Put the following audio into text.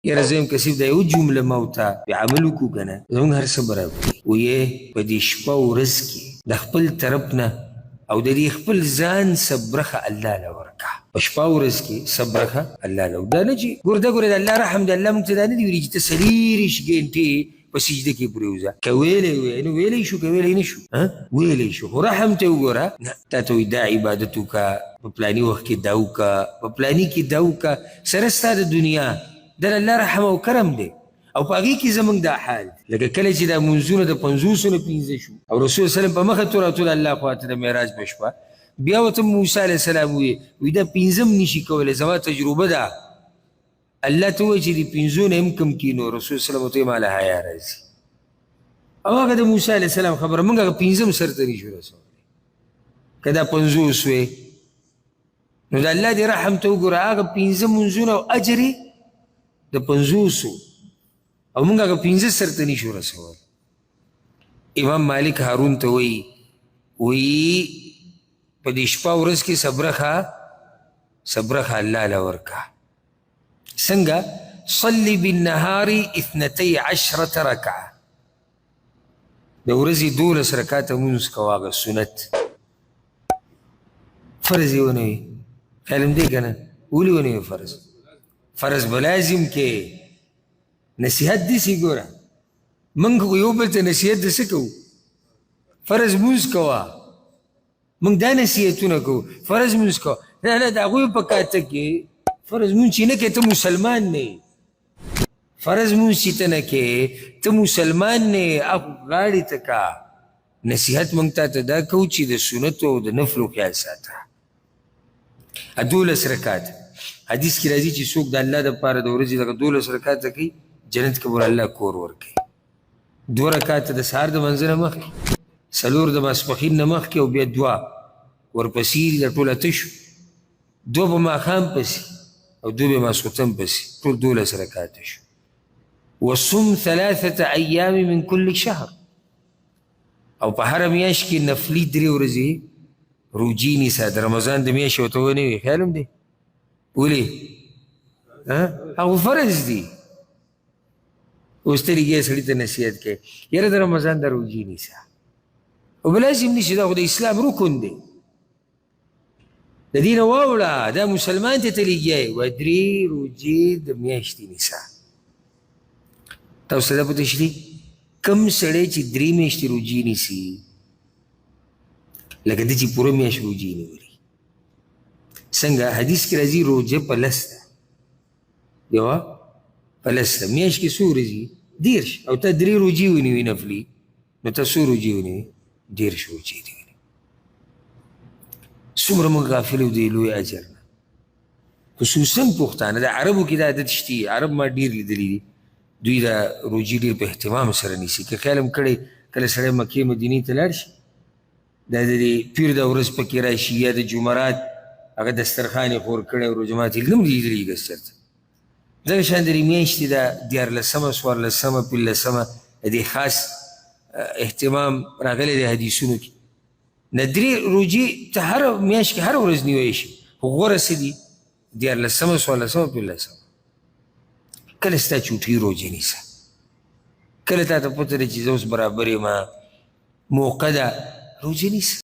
یاره زه یم کسب دا یو جمله ما ورته په عمل وکړو که نه زموږ هر څه برابري ویې په دې شپه ورځ کې د خپل طرف نه او د دې خپل ځان صبرخه الله له ورکړه په شپه ورځ کې صبرخه الله له دا نه چې ګوره د الله رحم د الله موږ ته دا نه دي ویلي چې ته څلېرویشت ګنټې په سجده کې پرېوځه که ویلی وی نو ویلی شو که ویلی نه شو ویلی شو خو رحم ته وګوره نه تا ته وایي دا عبادت وکړه په پلاني وخت کې دا وکړه په پلاني کې دا وکړه سره ستا د دنیا در الله رحم او کرم دی او په هغې کې زموږ دا حال لکه کله چې دا منځونه د 50 نه 15 شو او رسول وسلم په مخه توراتول الله خواته د معراج په شپه بیا ورته موسی علیه السلام وی دا 15 نشي کولی زما تجربه ده الله ته وایي چې د 15 نه هم کم کینو رسول وسلم ورته ماله حیا راځي او هغه د موسی علیه السلام خبره موږ هغه 15 سرته نشو رسولی که دا 50 وی نو د الله د رحم ته وګوره هغه 15 منځونه او اجر د 50 او موږ هغه 15 سرته نشو رسول امام مالک هارون ته وی په دې شپه ورځ کې صبرخه الله له ورکړه څنګه صلي بالنهار 12 رکعه د ورځې 12 رکعاته لمونځ کوه هغه سنت فرض یې ونه وي خیال هم دی که نه ولې ونه وي فرض به لازم کې نصیحت داسې ګوره موږ خو یو بل ته نصیحت د څه کوو فرض مونځ کوه موږ دا نصیحتونه کوو فرض مونځ کوه نه د هغوی په کاته کې فرض مونځ چې نه کوې ته مسلمان نه فرض مونځ چې ته نه کوې ته مسلمان نه هغو غاړې ته کا نصیحت موږ تاته دا کوو چې د سنتو او د نفلو خیال ساته 12 رکعات حدیث کې راځي چې څوک د الله دپاره د ورځې دغه 12 رکعاته کوي جنت کې به الله کور ورکوي 2 رکعاته د سهار د منځه نه مخکې 4 د ماسپښین نه مخکې او بیا 2 ورپسې د ټول اته شو 2 به ماښام پسې او 2 به ماسخوتن پسې ټول 12 رکعاته شو وصم 3 ایام من کل شهر او په هره میاشت کې نفلي 3 ورځې روجي نیسه د رمضان د میاشتې ورته ونه وي خیال هم دی ولې هغه فرض دي اوس ته لګیا سړي ته نصیحت کوې یاره د رمضان د روجي نیسه او به لازم نیسي دا خو د اسلام رکن دی د دې نه واوړه دا مسلمان ته ته لګیا یې وایي 3 روجې د میاشتې نیسه تاسو ته دا پته شي کوم سړی چې 3 میاشتې روجي نیسي لکه ده چې پوره میاشت روجي نیولي څنګه حدیث کې راځي روجه په لس ده یوه په لس ده میاشت کې څو ورځې 10 او ته 3 روجې ونیوي نفلي نو ته څو روجې ونیوي 10 روجې دي ونیوي څومره موږ غافل یو د لوی اجر نه خصوصا پښتانه د عربو کې دا عادت شته عرب ما ډېر لیدلي دي دوی دا روجې ډېر په اهتمام سره نیسي که خیال هم کړی کله سړی مکې مدینې ته لاړ شي دا د پیر د ورځ پکې راشي یا د جمعرات هغه دسترخوان یې خور کړی او روژه ماتې نه هم لیدلي ګس چېرته دغه شان د دې میاشتې دا 14مه 14مه 15مه د دې خاص اهتمام راغلی دی حدیثونو کې نه 3 روجې ته هره میاشت کې هره ورځ نیوی شي خو غوره څه دي 14مه 14مه 15مه کله ستا چوټي روجې نیسه کله تا ته پته ده چې زه اوس برابر یم موقع ده روجې نیسه